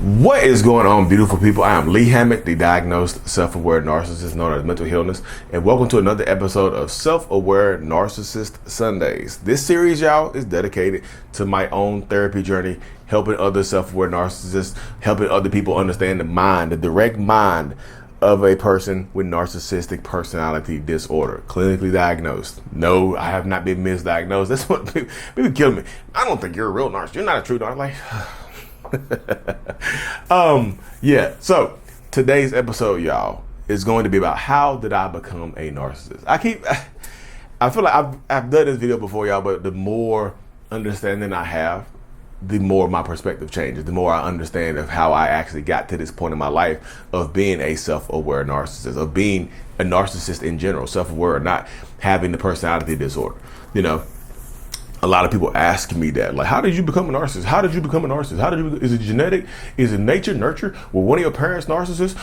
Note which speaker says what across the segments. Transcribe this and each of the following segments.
Speaker 1: What is going on, beautiful people? I am Lee Hammock, the diagnosed self-aware narcissist known as mental illness, and welcome to another episode of Self-Aware Narcissist Sundays. This series, y'all, is dedicated to my own therapy journey, helping other self-aware narcissists, helping other people understand the mind, the direct mind of a person with narcissistic personality disorder, clinically diagnosed. No, I have not been misdiagnosed. That's what people kill me. I don't think you're a real narcissist. You're not a true narcissist. Like, so today's episode, y'all, is going to be about how did I become a narcissist. I feel like I've done this video before, y'all, but the more understanding I have, the more my perspective changes, the more I understand of how I actually got to this point in my life of being a self-aware narcissist, of being a narcissist in general, self-aware or not, having the personality disorder. You know, a lot of people ask me that, like, how did you become a narcissist? How did you become a narcissist? Is it genetic? Is it nature, nurture? Were one of your parents narcissists?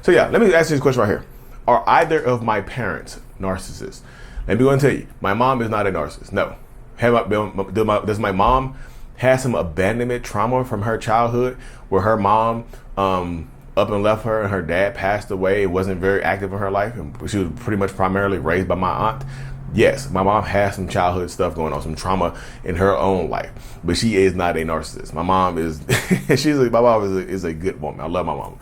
Speaker 1: So yeah, let me ask you this question right here. Are either of my parents narcissists? Let me go and tell you, my mom is not a narcissist. No. Does my mom have some abandonment trauma from her childhood where her mom up and left her and her dad passed away and wasn't very active in her life, and she was pretty much primarily raised by my aunt? Yes, my mom has some childhood stuff going on, some trauma in her own life, but she is not a narcissist. My mom is, my mom is a good woman. I love my mom.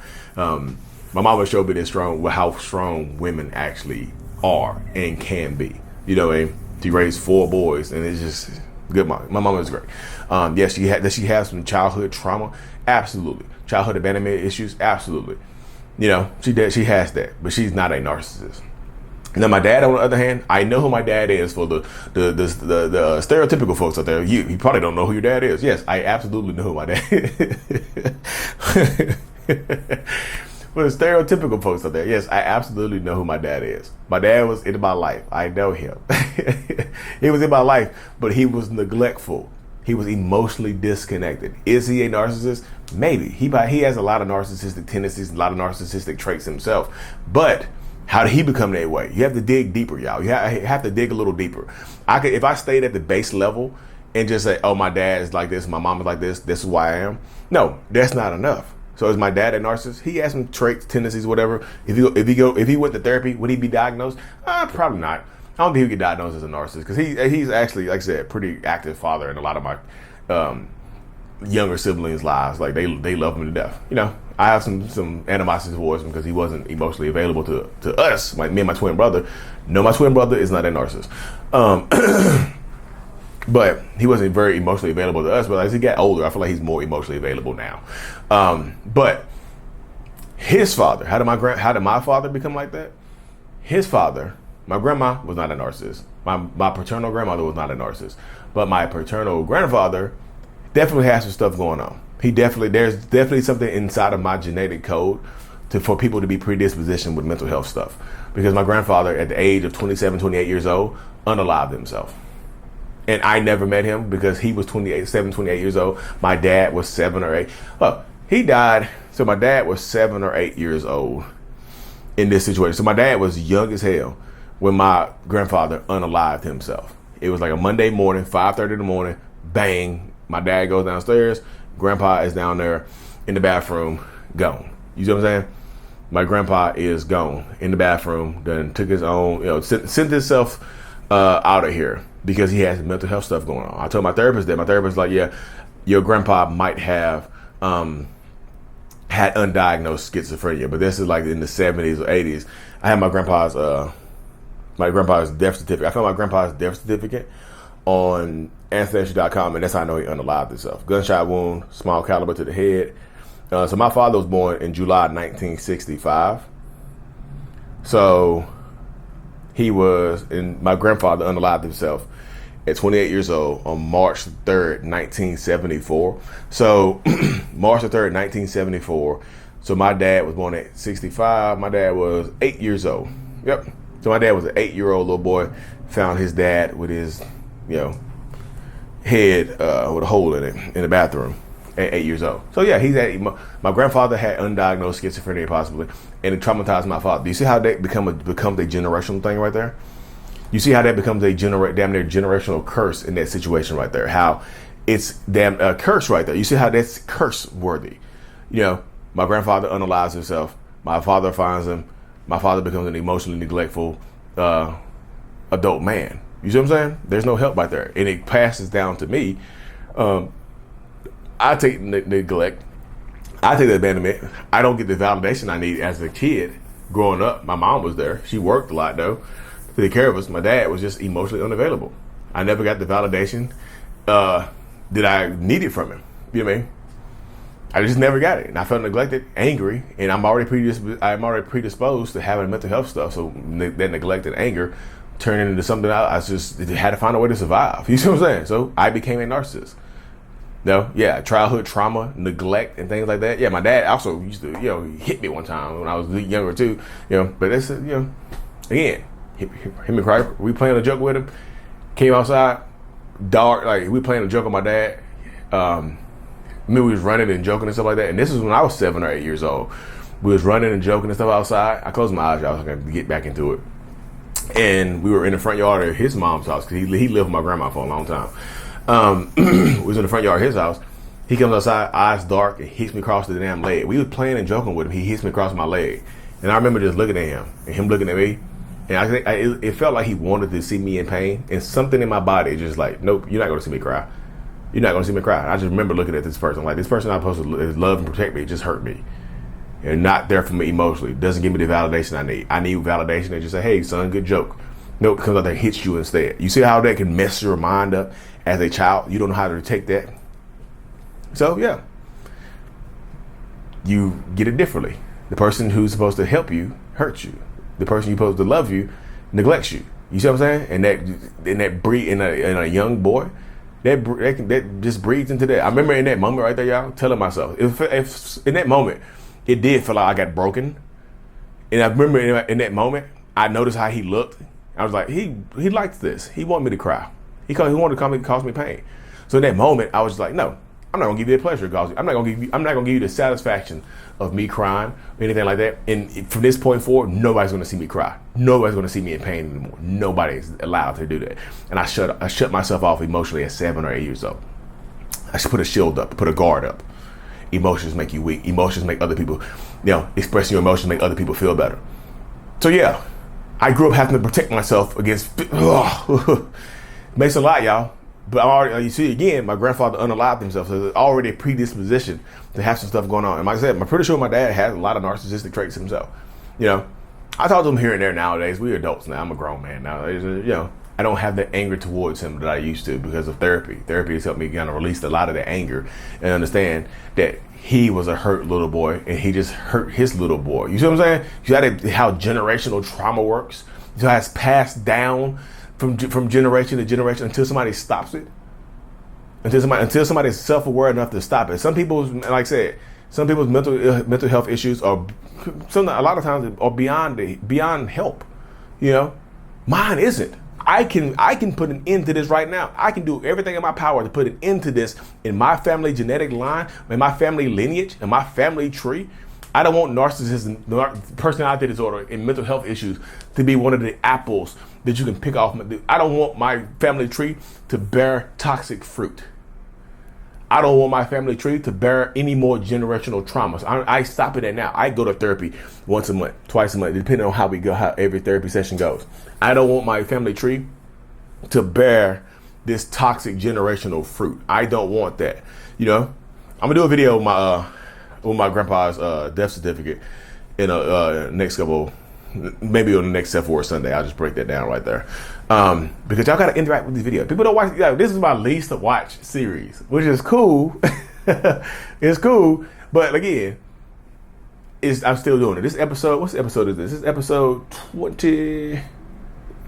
Speaker 1: My mama showed me this how strong women actually are and can be. You know, and she raised 4 boys, and it's just good. My mama is great. Yes, does she have some childhood trauma? Absolutely. Childhood abandonment issues? Absolutely. You know, she has that, but she's not a narcissist. Now, my dad, on the other hand, I know who my dad is. For the stereotypical folks out there, you probably don't know who your dad is. Yes, I absolutely know who my dad is. For the stereotypical folks out there, yes, I absolutely know who my dad is. My dad was in my life. I know him. He was in my life, but he was neglectful. He was emotionally disconnected. Is he a narcissist? Maybe. He has a lot of narcissistic tendencies, a lot of narcissistic traits himself. But how did he become that way? You have to dig deeper, y'all. You have to dig a little deeper. If I stayed at the base level and just say, oh, my dad is like this, my mom is like this is who I am. No, that's not enough. So is my dad a narcissist? He has some traits, tendencies, whatever. If he went to therapy, would he be diagnosed? Probably not. I don't think he would get diagnosed as a narcissist because he's actually, like I said, a pretty active father in a lot of my younger siblings' lives. Like they love him to death. You know, I have some animosity towards him because he wasn't emotionally available to us, like me and my twin brother. No, my twin brother is not a narcissist. But he wasn't very emotionally available to us. But as he got older, I feel like he's more emotionally available now. But his father, how did my father become like that? His father, my grandma was not a narcissist. My paternal grandmother was not a narcissist. But my paternal grandfather definitely has some stuff going on. There's definitely something inside of my genetic code for people to be predispositioned with mental health stuff. Because my grandfather, at the age of 27, 28 years old, unalived himself. And I never met him because he was 28 years old. My dad was 7 or 8. Oh, he died. So my dad was 7 or 8 years old in this situation. So my dad was young as hell when my grandfather unalived himself. It was like a Monday morning, 5:30 in the morning, bang. My dad goes downstairs. Grandpa is down there in the bathroom, gone. You see what I'm saying? My grandpa is gone in the bathroom, then took his own, sent himself out of here because he has mental health stuff going on. I told my therapist that. My therapist was like, yeah, your grandpa might have had undiagnosed schizophrenia, but this is like in the 70s or 80s. I had my grandpa's death certificate. I found my grandpa's death certificate on Ancestry.com, and that's how I know he unalived himself. Gunshot wound, small caliber to the head. So my father was born in July 1965. So my grandfather unalived himself at 28 years old on March 3rd, 1974. So March 3rd, 1974. So my dad was born at 65. My dad was 8 years old. Yep. So my dad was an 8-year-old little boy, found his dad with his, head with a hole in it in the bathroom at 8 years old. So yeah, my grandfather had undiagnosed schizophrenia possibly, and it traumatized my father. Do you see how that becomes a generational thing right there? You see how that becomes a damn near generational curse in that situation right there. How it's damn curse right there. You see how that's curse worthy. My grandfather unalives himself. My father finds him. My father becomes an emotionally neglectful adult man. You see what I'm saying? There's no help right there. And it passes down to me. I take neglect. I take the abandonment. I don't get the validation I need as a kid growing up. My mom was there. She worked a lot, though, to take care of us. My dad was just emotionally unavailable. I never got the validation that I needed from him. You know what I mean? I just never got it. And I felt neglected, angry, and I'm already predisposed to having mental health stuff. So that neglect and anger turned into something I just had to find a way to survive. You see what I'm saying? So I became a narcissist. Childhood trauma, neglect, and things like that. Yeah, my dad also used to, he hit me one time when I was younger too. But that's, again, hit me cry. We playing a joke with him. Came outside, dark, like we playing a joke on my dad. We was running and joking and stuff like that. And this is when I was 7 or 8 years old. We was running and joking and stuff outside. I closed my eyes, y'all, so I could get back into it. And we were in the front yard of his mom's house because he lived with my grandma for a long time. We was in the front yard of his house. He comes outside, eyes dark, and hits me across the damn leg. We were playing and joking with him. He hits me across my leg. And I remember just looking at him and him looking at me. And I think it felt like he wanted to see me in pain. And something in my body just like, nope, you're not going to see me cry. You're not going to see me cry. I just remember looking at this person. Like, this person I'm supposed to love and protect me just hurt me. They're not there for me emotionally. Doesn't give me the validation I need. I need validation that just say, hey, son, good joke. Nope, comes out there and hits you instead. You see how that can mess your mind up as a child? You don't know how to take that. So, yeah. You get it differently. The person who's supposed to help you hurts you. The person who's supposed to love you neglects you. You see what I'm saying? And that breed in a young boy, that just breeds into that. I remember in that moment right there, y'all, telling myself, if in that moment, it did feel like I got broken. And I remember in that moment, I noticed how he looked. I was like, he liked this. He wanted me to cry. He wanted to cause me pain. So in that moment, I was just like, no, I'm not gonna give you the pleasure, Gauzy. I'm not gonna give you the satisfaction of me crying or anything like that. And from this point forward, nobody's gonna see me cry. Nobody's gonna see me in pain anymore. Nobody's allowed to do that. And I shut myself off emotionally at 7 or 8 years old. I should put a shield up, put a guard up. Emotions make you weak. Emotions make other people, expressing your emotions make other people feel better. So yeah, I grew up having to protect myself against. Makes a lot, y'all. But I'm already, you see, again, my grandfather unalived himself, so there's already a predisposition to have some stuff going on. And like I said, I'm pretty sure my dad has a lot of narcissistic traits himself. I talk to him here and there nowadays. We're adults now. I'm a grown man now. I don't have the anger towards him that I used to because of therapy. Therapy has helped me kind of release a lot of the anger and understand that he was a hurt little boy and he just hurt his little boy. You see what I'm saying? You got how generational trauma works. You know how it's passed down from generation to generation until somebody stops it. Until somebody's self-aware enough to stop it. Some people's, like I said, some people's mental health issues are a lot of times are beyond help. Mine isn't. I can put an end to this right now. I can do everything in my power to put an end to this in my family genetic line, in my family lineage, in my family tree. I don't want narcissism, personality disorder, and mental health issues to be one of the apples that you can pick off. I don't want my family tree to bear toxic fruit. I don't want my family tree to bear any more generational traumas. I stop it at now. I go to therapy once a month, twice a month, depending on how every therapy session goes. I don't want my family tree to bear this toxic generational fruit. I don't want that. I'm gonna do a video with my grandpa's death certificate in next couple, maybe on the next Aware Sunday. I'll just break that down right there. Because y'all gotta interact with these videos. People don't watch. This is my least to watch series, which is cool. It's cool, but again, I'm still doing it. This episode, what's episode is this? This is episode 20.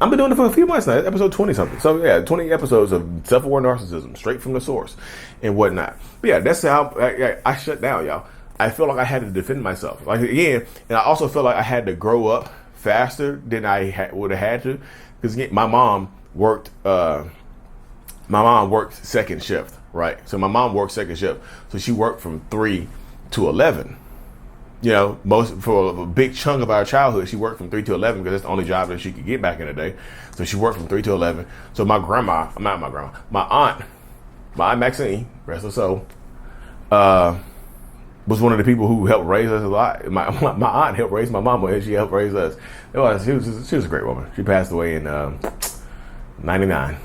Speaker 1: I've been doing it for a few months now. It's episode 20 something. So yeah, 20 episodes of self-aware narcissism, straight from the source and whatnot. But yeah, that's how I shut down, y'all. I feel like I had to defend myself. Like again, and I also feel like I had to grow up faster than I would have had to, because my mom worked second shift, right? So my mom worked second shift, so she worked from 3 to 11. For a big chunk of our childhood, she worked from 3 to 11 because that's the only job that she could get back in the day. So she worked from 3 to 11. So my aunt Maxine, rest her soul, was one of the people who helped raise us a lot. My aunt helped raise my mama, and she helped raise us. She was a great woman. She passed away in 99.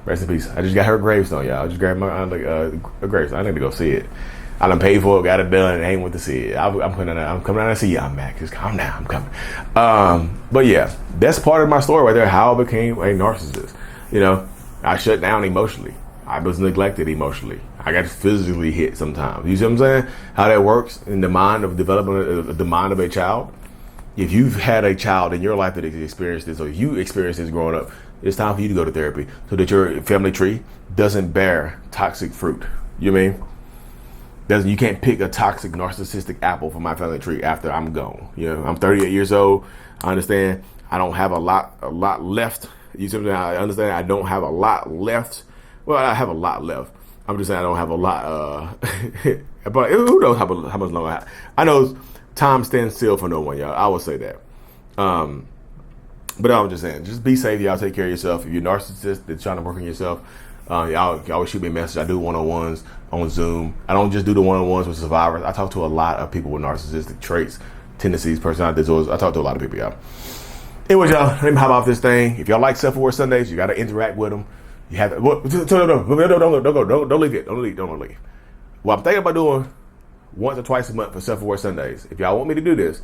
Speaker 1: Rest in peace. I just got her gravestone, y'all. I just grabbed my aunt a gravestone. I need to go see it. I done paid for it, got it done, and ain't went to see it. I'm coming down to see y'all, Mac. Just calm down. I'm coming. But yeah, that's part of my story right there. How I became a narcissist. You know, I shut down emotionally. I was neglected emotionally. I got physically hit sometimes. You see what I'm saying? How that works in the mind of developing the mind of a child. If you've had a child in your life that has experienced this, or you experienced this growing up, it's time for you to go to therapy so that your family tree doesn't bear toxic fruit. You know what I mean? You can't pick a toxic narcissistic apple from my family tree after I'm gone. You know, I'm 38 years old. I understand I don't have a lot left. You see what I'm saying? I understand I don't have a lot left. Well, I have a lot left. I'm just saying I don't have a lot. But who knows how much longer I have. I know time stands still for no one, y'all. I would say that. But I'm just saying, just be safe, y'all. Take care of yourself. If you're a narcissist that's trying to work on yourself, y'all always shoot me a message. I do one-on-ones on Zoom. I don't just do the one-on-ones with survivors. I talk to a lot of people with narcissistic traits, tendencies, personality disorders. I talk to a lot of people, y'all. Anyways, y'all, let me hop off this thing. If y'all like Self-Aware Sundays, you got to interact with them. You have to, don't leave it. Don't leave. Well, I'm thinking about doing once or twice a month for Self-Aware Sundays. If y'all want me to do this,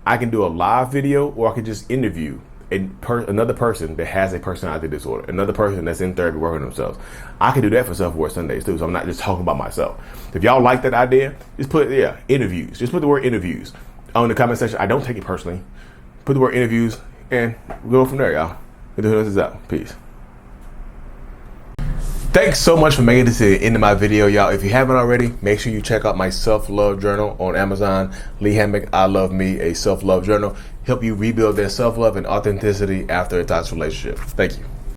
Speaker 1: I can do a live video, or I can just interview another person that has a personality disorder, another person that's in therapy working on themselves. I can do that for Self-Aware Sundays too, so I'm not just talking about myself. If y'all like that idea, just put interviews. Just put the word interviews on the comment section. I don't take it personally. Put the word interviews, and we'll go from there, y'all. This is out. Peace. Thanks so much for making it to the end of my video, y'all. If you haven't already, make sure you check out my self-love journal on Amazon. Lee Hammock, I Love Me, a self-love journal. Help you rebuild that self-love and authenticity after a toxic relationship. Thank you.